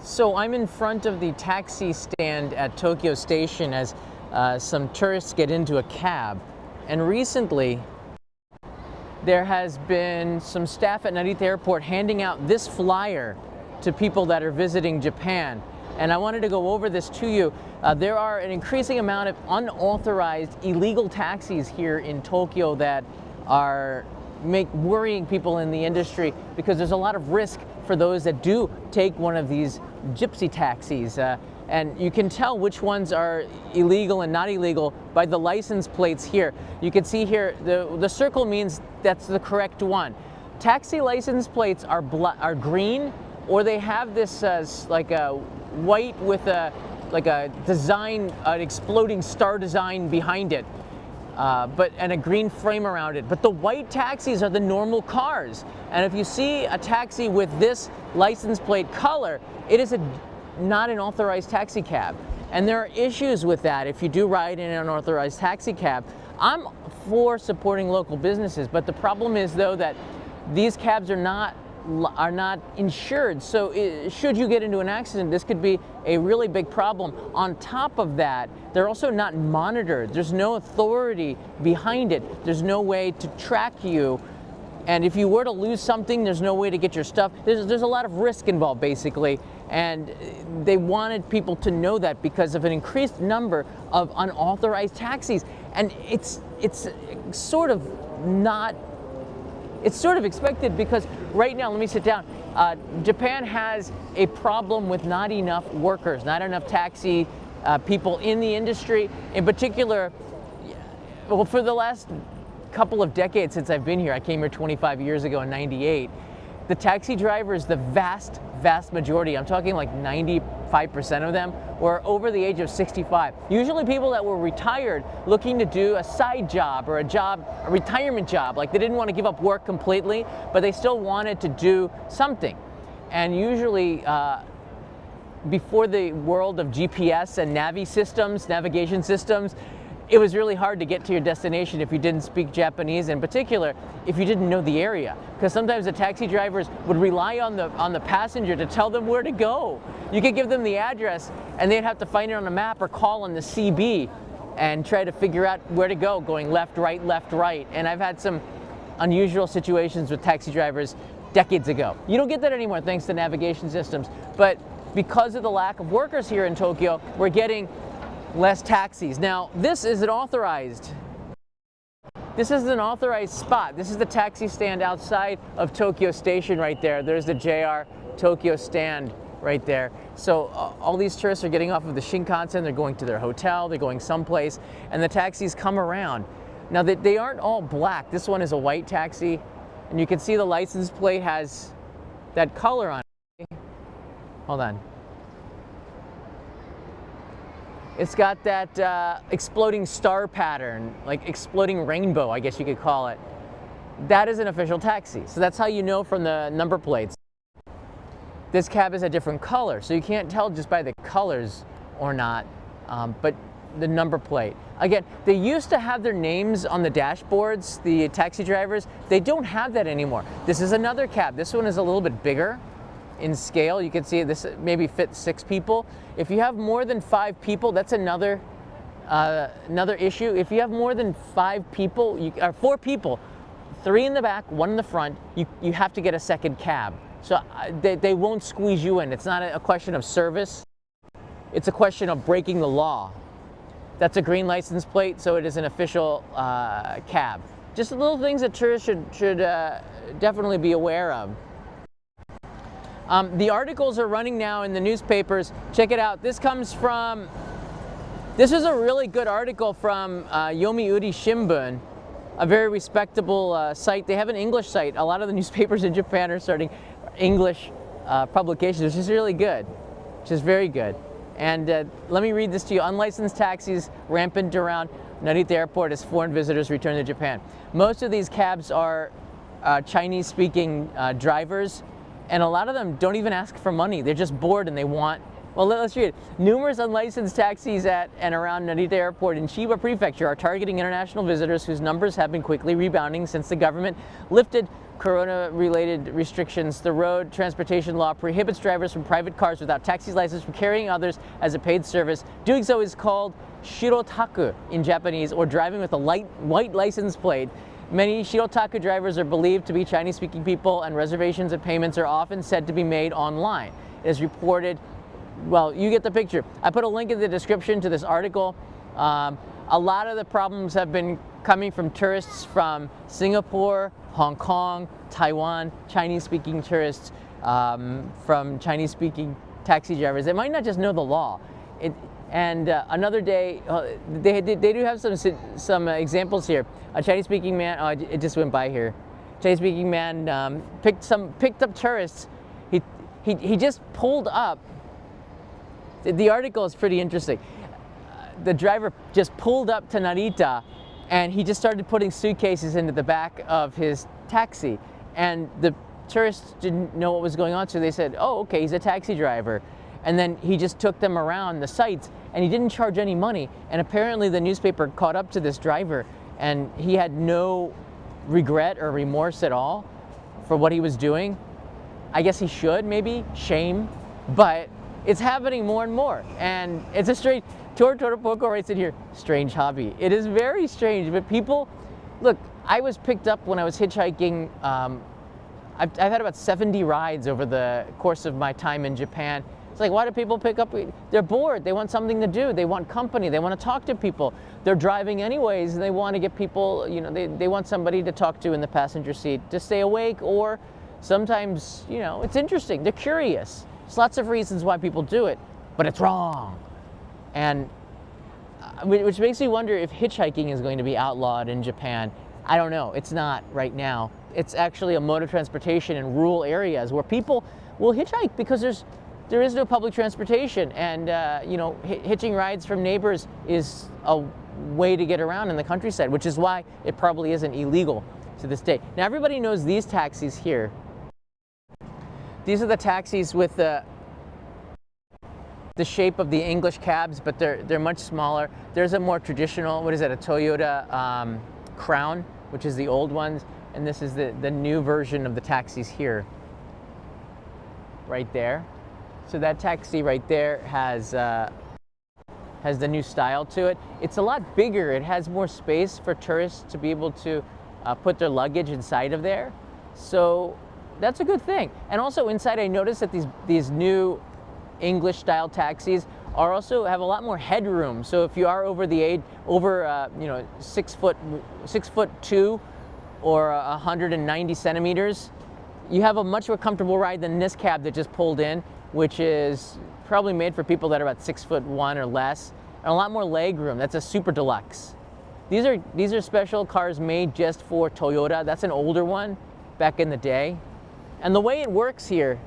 So I'm in front of the taxi stand at Tokyo Station as some tourists get into a cab. And recently, there has been some staff at Narita Airport handing out this flyer to people that are visiting Japan. And I wanted to go over this to you. There are an increasing amount of unauthorized illegal taxis here in Tokyo that are worrying people in the industry because there's a lot of risk for those that do take one of these gypsy taxis. And you can tell which ones are illegal and not illegal by the license plates here. You can see here, the circle means that's the correct one. Taxi license plates are green, or they have this like a white with a design, an exploding star design behind it. And a green frame around it. But the white taxis are the normal cars. And if you see a taxi with this license plate color, it is not an authorized taxi cab. And there are issues with that if you do ride in an unauthorized taxi cab. I'm for supporting local businesses, but the problem is though that these cabs are not insured. So should you get into an accident, this could be a really big problem. On top of that, they're also not monitored. There's no authority behind it. There's no way to track you. And if you were to lose something, there's no way to get your stuff. There's a lot of risk involved, basically. And they wanted people to know that because of an increased number of unauthorized taxis. And it's sort of expected because right now, let me sit down. Japan has a problem with not enough workers, not enough taxi people in the industry. In particular, well, for the last couple of decades since I've been here, I came here 25 years ago in '98, the taxi drivers, the vast majority, I'm talking like 95% of them, were over the age of 65. Usually people that were retired looking to do a side job or a retirement job, like they didn't want to give up work completely, but they still wanted to do something. And usually before the world of GPS and navigation systems, it was really hard to get to your destination if you didn't speak Japanese, in particular if you didn't know the area, because sometimes the taxi drivers would rely on the passenger to tell them where to go. You could give them the address and they'd have to find it on a map or call on the CB and try to figure out where to go, going left, right. And I've had some unusual situations with taxi drivers decades ago. You don't get that anymore thanks to navigation systems, but because of the lack of workers here in Tokyo, we're getting less taxis. Now, this is an authorized spot. This is the taxi stand outside of Tokyo Station right there. There's the JR Tokyo stand right there. So all these tourists are getting off of the Shinkansen, they're going to their hotel, they're going someplace, and the taxis come around. Now, they aren't all black. This one is a white taxi, and you can see the license plate has that color on it. Hold on. It's got that exploding star pattern, like exploding rainbow, I guess you could call it. That is an official taxi. So that's how you know from the number plates. This cab is a different color, so you can't tell just by the colors or not, but the number plate. Again, they used to have their names on the dashboards, the taxi drivers. They don't have that anymore. This is another cab. This one is a little bit bigger in scale. You can see this maybe fits 6 people. If you have more than 5 people, that's another issue. If you have more than 5 people, or 4 people, 3 in the back, 1 in the front, you have to get a second cab. So they won't squeeze you in. It's not a question of service. It's a question of breaking the law. That's a green license plate, so it is an official cab. Just little things that tourists should definitely be aware of. The articles are running now in the newspapers. Check it out. This is a really good article from Yomiuri Shimbun, a very respectable site. They have an English site. A lot of the newspapers in Japan are starting English publications, which is really good, which is very good. And let me read this to you. Unlicensed taxis rampant around Narita Airport as foreign visitors return to Japan. Most of these cabs are Chinese-speaking drivers, and a lot of them don't even ask for money. They're just bored and they want, well, let's read it. Numerous unlicensed taxis at and around Narita Airport in Chiba Prefecture are targeting international visitors whose numbers have been quickly rebounding since the government lifted corona-related restrictions, the road transportation law prohibits drivers from private cars without taxi license from carrying others as a paid service. Doing so is called shirotaku in Japanese, or driving with a white license plate. Many shirotaku drivers are believed to be Chinese-speaking people, and reservations and payments are often said to be made online. It is reported, well, you get the picture. I put a link in the description to this article. A lot of the problems have been coming from tourists from Singapore, Hong Kong, Taiwan, Chinese-speaking tourists, from Chinese-speaking taxi drivers. They might not just know the law. Another day, they do have some examples here. A Chinese-speaking man, oh, it just went by here. Chinese-speaking man picked up tourists. He just pulled up. The article is pretty interesting. The driver just pulled up to Narita, and he just started putting suitcases into the back of his taxi. And the tourists didn't know what was going on, so they said, oh, okay, he's a taxi driver. And then he just took them around the sites, and he didn't charge any money. And apparently the newspaper caught up to this driver, and he had no regret or remorse at all for what he was doing. I guess he should, maybe, shame, but it's happening more and more. And it's a strange, Poco writes it here, strange hobby. It is very strange, but people, look, I was picked up when I was hitchhiking. I've had about 70 rides over the course of my time in Japan. It's like, why do people pick up? They're bored, they want something to do, they want company, they want to talk to people. They're driving anyways, and they want to get people, you know, they want somebody to talk to in the passenger seat to stay awake, or sometimes, you know, it's interesting, they're curious. There's lots of reasons why people do it, but it's wrong. And which makes me wonder if hitchhiking is going to be outlawed in Japan. I don't know, it's not right now. It's actually a mode of transportation in rural areas where people will hitchhike because there is no public transportation, and you know, hitching rides from neighbors is a way to get around in the countryside, which is why it probably isn't illegal to this day. Now everybody knows these taxis here. These are the taxis with the shape of the English cabs, but they're much smaller. There's a more traditional, what is that, a Toyota Crown, which is the old ones, and this is the new version of the taxis here, right there. So that taxi right there has the new style to it. It's a lot bigger. It has more space for tourists to be able to put their luggage inside of there. So that's a good thing. And also inside, I noticed that these new English style taxis also have a lot more headroom. So if you are over the age, you know, 6'2" or 190 centimeters, you have a much more comfortable ride than this cab that just pulled in, which is probably made for people that are about 6'1" or less, and a lot more leg room. That's a super deluxe. These are special cars made just for Toyota. That's an older one back in the day. And the way it works here,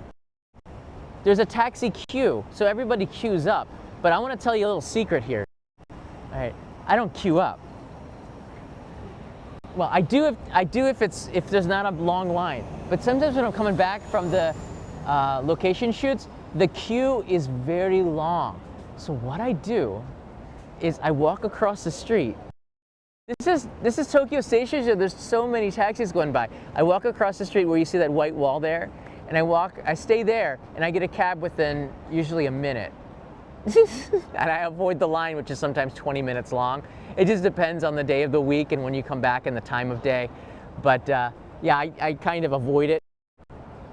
there's a taxi queue, so everybody queues up. But I want to tell you a little secret here. All right, I don't queue up. Well, I do if there's not a long line. But sometimes when I'm coming back from the location shoots, the queue is very long. So what I do is I walk across the street. This is Tokyo Station, so there's so many taxis going by. I walk across the street where you see that white wall there, and I stay there, and I get a cab within usually a minute. And I avoid the line, which is sometimes 20 minutes long. It just depends on the day of the week and when you come back and the time of day. But yeah, I kind of avoid it.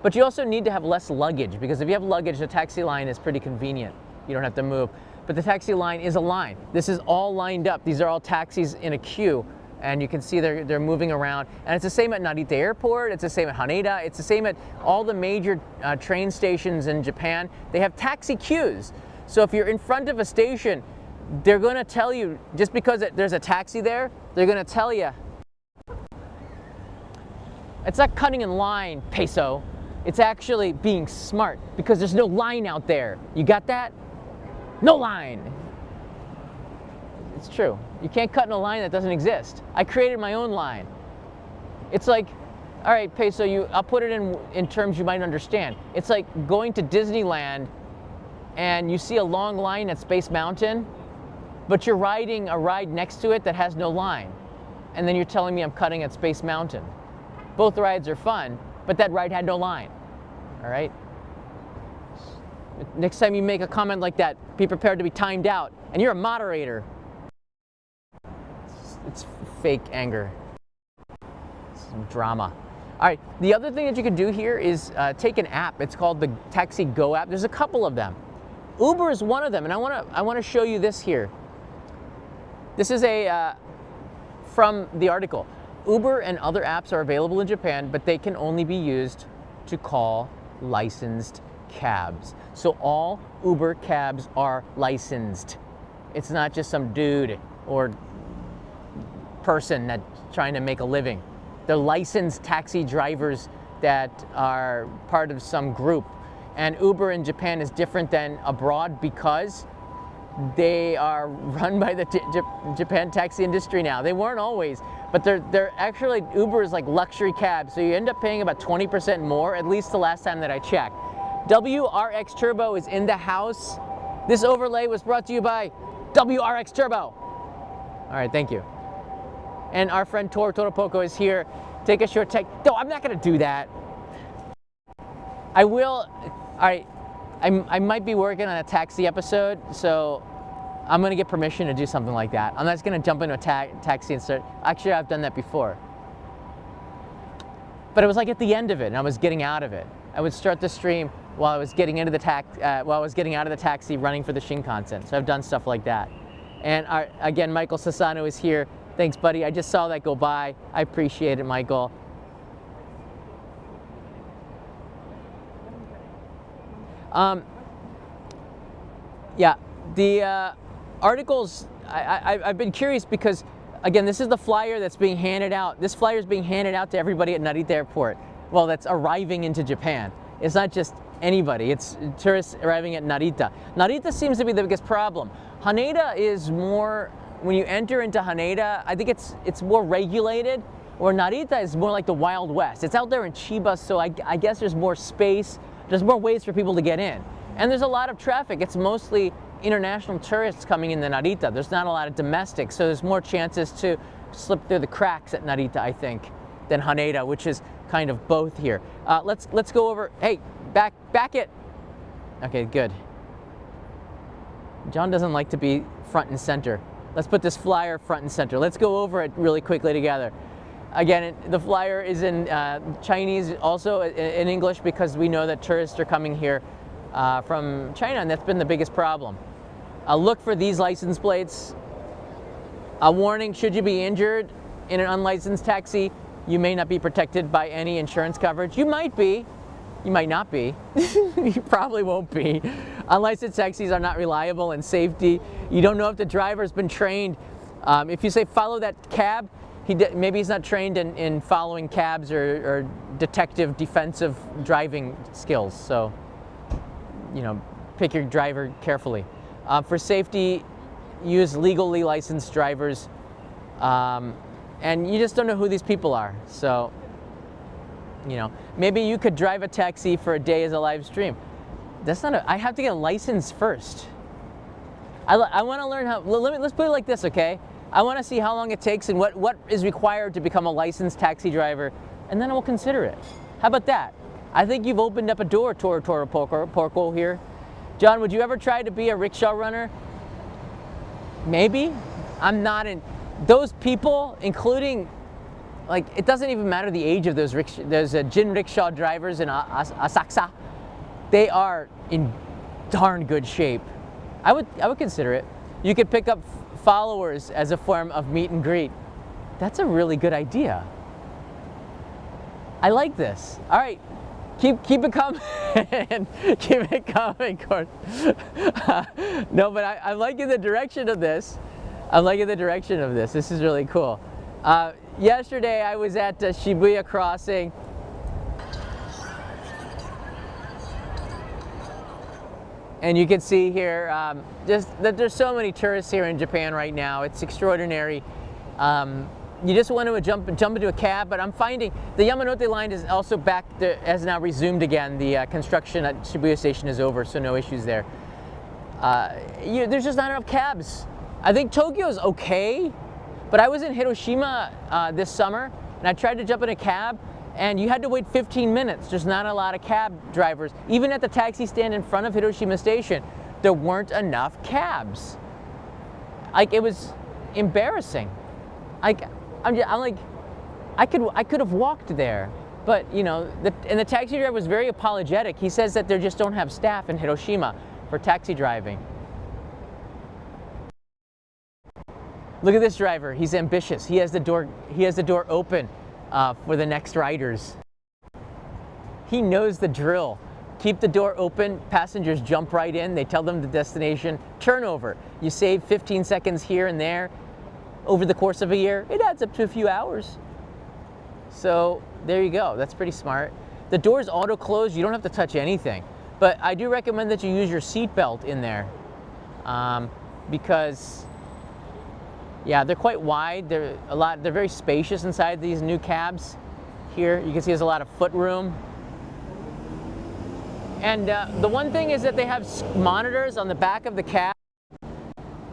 But you also need to have less luggage, because if you have luggage, the taxi line is pretty convenient. You don't have to move. But the taxi line is a line. This is all lined up. These are all taxis in a queue, and you can see they're moving around. And it's the same at Narita Airport, it's the same at Haneda, it's the same at all the major train stations in Japan. They have taxi queues. So if you're in front of a station, they're gonna tell you, just because there's a taxi there, they're gonna tell you. It's not cutting in line, peso. It's actually being smart, because there's no line out there. You got that? No line. It's true. You can't cut in a line that doesn't exist. I created my own line. It's like, all right, peso, I'll put it in terms you might understand. It's like going to Disneyland and you see a long line at Space Mountain, but you're riding a ride next to it that has no line. And then you're telling me I'm cutting at Space Mountain. Both rides are fun, but that ride had no line. All right? Next time you make a comment like that, be prepared to be timed out. And you're a moderator. It's fake anger. It's drama. All right, the other thing that you can do here is take an app. It's called the Taxi Go app. There's a couple of them. Uber is one of them, and I want to show you this here. This is from the article. Uber and other apps are available in Japan, but they can only be used to call licensed cabs. So all Uber cabs are licensed. It's not just some dude or person that's trying to make a living. They're licensed taxi drivers that are part of some group. And Uber in Japan is different than abroad because they are run by the Japan taxi industry now. They weren't always, but they're actually, Uber is like luxury cabs, so you end up paying about 20% more, at least the last time that I checked. WRX Turbo is in the house. This overlay was brought to you by WRX Turbo. All right, thank you. And our friend Tor Toropoko is here. Take a short take. No, I'm not gonna do that. I will, all right, I might be working on a taxi episode, so I'm gonna get permission to do something like that. I'm not just gonna jump into a taxi and start, actually I've done that before. But it was like at the end of it, and I was getting out of it. I would start the stream while I was getting into the while I was getting out of the taxi, running for the Shinkansen. So I've done stuff like that. And again, Michael Sasano is here. Thanks, buddy. I just saw that go by. I appreciate it, Michael. Yeah, the articles, I've been curious because, again, this is the flyer that's being handed out. This flyer is being handed out to everybody at Narita Airport. Well, that's arriving into Japan. It's not just anybody. It's tourists arriving at Narita. Narita seems to be the biggest problem. Haneda is more, when you enter into Haneda, I think it's more regulated, or Narita is more like the Wild West. It's out there in Chiba, so I guess there's more space. There's more ways for people to get in. And there's a lot of traffic. It's mostly international tourists coming into Narita. There's not a lot of domestic, so there's more chances to slip through the cracks at Narita, I think, than Haneda, which is kind of both here. Let's go over, hey, back it. Okay, good. John doesn't like to be front and center. Let's put this flyer front and center. Let's go over it really quickly together. Again, the flyer is in Chinese, also in English, because we know that tourists are coming here from China, and that's been the biggest problem. Look for these license plates. A warning, should you be injured in an unlicensed taxi, you may not be protected by any insurance coverage. You might be, you might not be. You probably won't be. Unlicensed taxis are not reliable in safety. You don't know if the driver's been trained. If you say follow that cab, maybe he's not trained in following cabs or detective defensive driving skills. So, you know, pick your driver carefully. For safety, use legally licensed drivers. And you just don't know who these people are. So, you know, maybe you could drive a taxi for a day as a live stream. That's not I have to get a license first. I want to learn how, let's put it like this, okay? I want to see how long it takes and what is required to become a licensed taxi driver, and then we'll consider it. How about that? I think you've opened up a door, Toro Porco here. John, would you ever try to be a rickshaw runner? Maybe. I'm not in. Those people, including, like, it doesn't even matter the age of those Jin rickshaw drivers in Asakusa. They are in darn good shape. I would consider it. You could pick up followers as a form of meet and greet. That's a really good idea. I like this. All right, keep it coming. Keep it coming, Court. No, but I'm liking the direction of this. I'm liking the direction of this. This is really cool. Yesterday I was at Shibuya Crossing. And you can see here just that there's so many tourists here in Japan right now. It's extraordinary. You just want to jump into a cab, but I'm finding the Yamanote line is also back, has now resumed again. The construction at Shibuya Station is over, so no issues there. There's just not enough cabs. I think Tokyo's okay, but I was in Hiroshima this summer, and I tried to jump in a cab, And you had to wait 15 minutes. There's not a lot of cab drivers. Even at the taxi stand in front of Hiroshima Station, there weren't enough cabs. Like, it was embarrassing. Like, I'm like, I could have walked there. But, you know, and the taxi driver was very apologetic. He says that they just don't have staff in Hiroshima for taxi driving. Look at this driver. He's ambitious. He has the door open for the next riders. He knows the drill. Keep the door open. Passengers jump right in. They tell them the destination. Turnover. You save 15 seconds here and there. Over the course of a year, it adds up to a few hours. So there you go. That's pretty smart. The doors auto close. You don't have to touch anything. But I do recommend that you use your seatbelt in there because, yeah, they're quite wide. They're very spacious inside these new cabs. Here you can see there's a lot of foot room. And the one thing is that they have monitors on the back of the cab.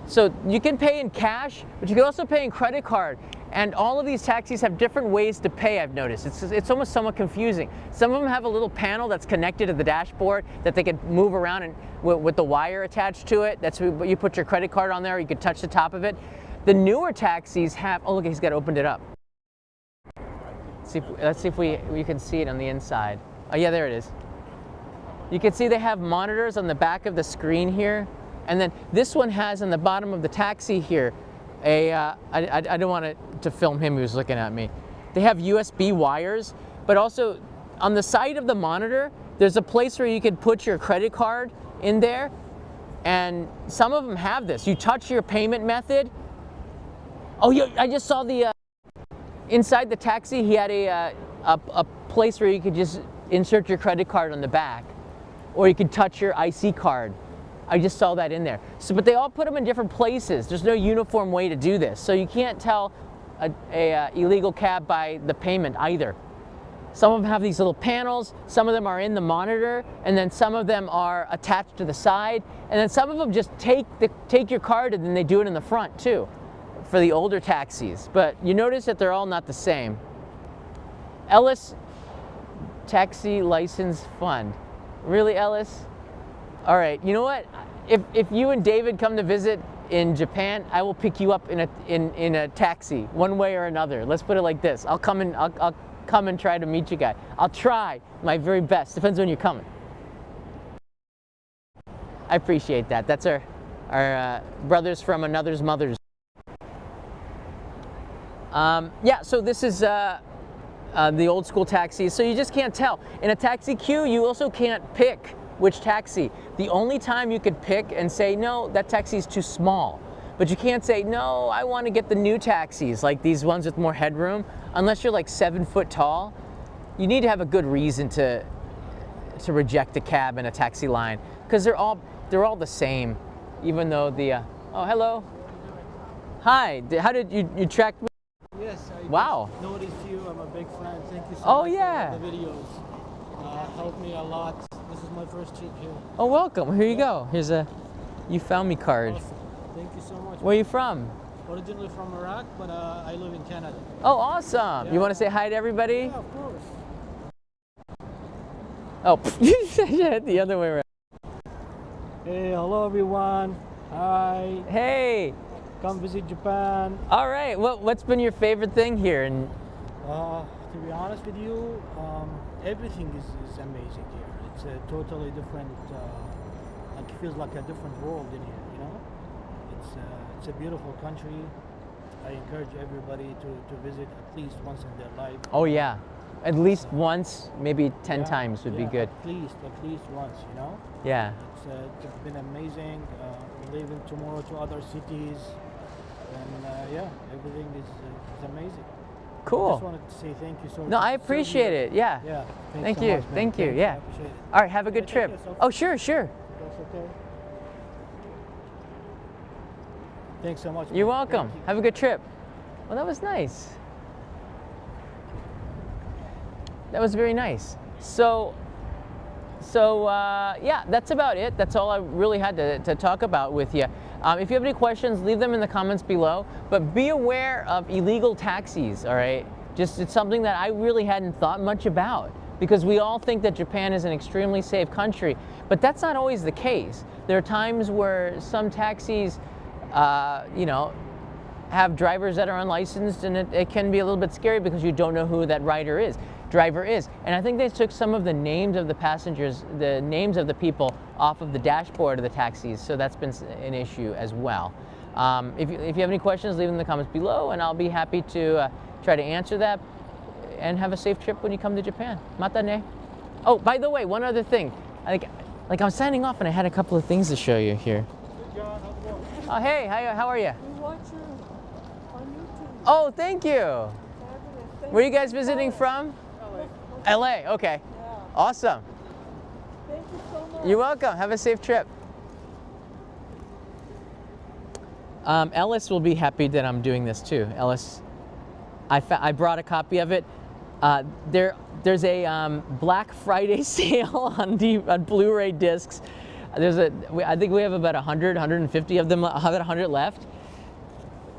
So you can pay in cash, but you can also pay in credit card. And all of these taxis have different ways to pay, I've noticed. It's almost somewhat confusing. Some of them have a little panel that's connected to the dashboard that they can move around and with the wire attached to it. That's what you put your credit card on there, you could touch the top of it. The newer taxis have, oh look, he's got opened it up. Let's see if we can see it on the inside. Oh yeah, there it is. You can see they have monitors on the back of the screen here. And then this one has on the bottom of the taxi here, I don't want to film him who's looking at me. They have USB wires, but also on the side of the monitor, there's a place where you can put your credit card in there. And some of them have this. You touch your payment method. Oh yeah, I just saw the, inside the taxi, he had a place where you could just insert your credit card on the back. Or you could touch your IC card. I just saw that in there. So, but they all put them in different places. There's no uniform way to do this. So you can't tell a illegal cab by the payment either. Some of them have these little panels. Some of them are in the monitor. And then some of them are attached to the side. And then some of them just take your card and then they do it in the front too for the older taxis. But you notice that they're all not the same. Ellis Taxi License Fund. Really, Ellis? All right, you know what? If you and David come to visit in Japan, I will pick you up in a taxi, one way or another. Let's put it like this. I'll come and try to meet you guys. I'll try my very best. Depends when you're coming. I appreciate that. That's our brothers from another's mothers. Yeah, so this is the old school taxis. So you just can't tell. In a taxi queue, you also can't pick which taxi. The only time you could pick and say, no, that taxi is too small. But you can't say, no, I want to get the new taxis, like these ones with more headroom, unless you're like 7 foot tall. You need to have a good reason to reject a cab in a taxi line, because they're all the same, even though the, oh, hello. Hi, how did you track me? Yes, I wow. just noticed you. I'm a big fan. Thank you so much yeah. for the videos. Helped me a lot. This is my first trip here. Oh, welcome. Here you go. Here's a you found me card. Awesome. Thank you so much. Where are you from? Originally from Iraq, but I live in Canada. Oh, awesome. Yeah. You want to say hi to everybody? Yeah, of course. Oh, you said it the other way around. Hey, hello everyone. Hi. Hey. Come visit Japan. All right. What's been your favorite thing here? And to be honest with you, everything is amazing here. It's a totally different, like it feels like a different world in here, you know? It's a beautiful country. I encourage everybody to visit at least once in their life. Oh yeah, at least once, maybe 10 times would be good. At least once, you know? Yeah. It's been amazing. Leaving tomorrow to other cities, and yeah, everything is amazing. Cool. I just wanted to say thank you so much. No, I appreciate it. Yeah. Yeah. Thank so you. much, man. Thank you. Thanks, Yeah. I appreciate it. All right. Have a good trip. Oh, sure. That's okay. Thanks so much. You're man. welcome. Thank you. Have a good trip. Well, that was nice. That was very nice. So yeah, that's about it. That's all I really had to talk about with you. If you have any questions, leave them in the comments below. But be aware of illegal taxis, all right? Just it's something that I really hadn't thought much about, because we all think that Japan is an extremely safe country, but that's not always the case. There are times where some taxis, you know, have drivers that are unlicensed, and it can be a little bit scary because you don't know who that driver is. And I think they took some of the names of the passengers, the names of the people off of the dashboard of the taxis, so that's been an issue as well. If you have any questions, leave them in the comments below, and I'll be happy to try to answer that. And have a safe trip when you come to Japan. Mata ne. Oh, by the way, one other thing. Like I'm signing off, and I had a couple of things to show you here. Good job. How's it going? Oh, hey, how are you? We watch you on YouTube. Oh, thank you. Fabulous. Thank Where are you guys visiting from? LA, okay. Yeah. Awesome. Thank you so much. You're welcome. Have a safe trip. Ellis will be happy that I'm doing this too. Ellis, I brought a copy of it. There's a Black Friday sale on Blu-ray discs. I think we have about 150 of them, 100 left.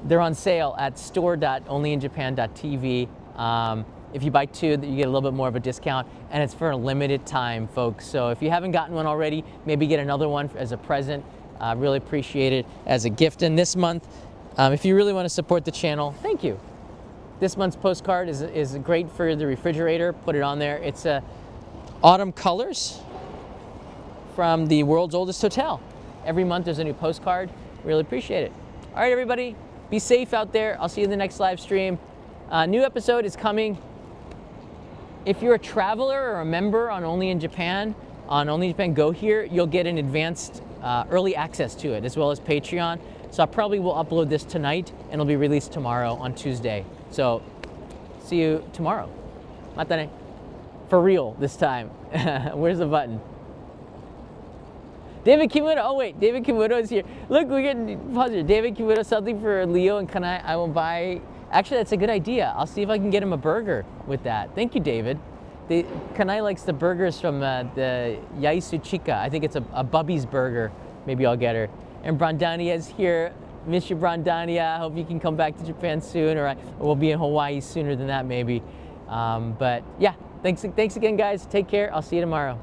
They're on sale at store.onlyinjapan.tv. If you buy two, you get a little bit more of a discount, and it's for a limited time, folks. So if you haven't gotten one already, maybe get another one as a present. Really appreciate it as a gift. And this month, if you really want to support the channel, thank you. This month's postcard is great for the refrigerator. Put it on there. It's autumn colors from the world's oldest hotel. Every month there's a new postcard. Really appreciate it. All right, everybody, be safe out there. I'll see you in the next live stream. New episode is coming. If you're a traveler or a member on Only in Japan, Go Here, you'll get an advanced early access to it, as well as Patreon. So I probably will upload this tonight, and it'll be released tomorrow on Tuesday. So see you tomorrow. Mata ne. For real this time. Where's the button? David Kimuto. Oh wait, David Kimuto is here. Look, we're getting positive. David Kimuto, something for Leo and Kanai. I will buy. Actually, that's a good idea. I'll see if I can get him a burger with that. Thank you, David. Kanai likes the burgers from the Yaisu Chika. I think it's a Bubby's burger. Maybe I'll get her. And Brandania is here. Miss you, Brandania. I hope you can come back to Japan soon, or we'll be in Hawaii sooner than that, maybe. But yeah, thanks again, guys. Take care. I'll see you tomorrow.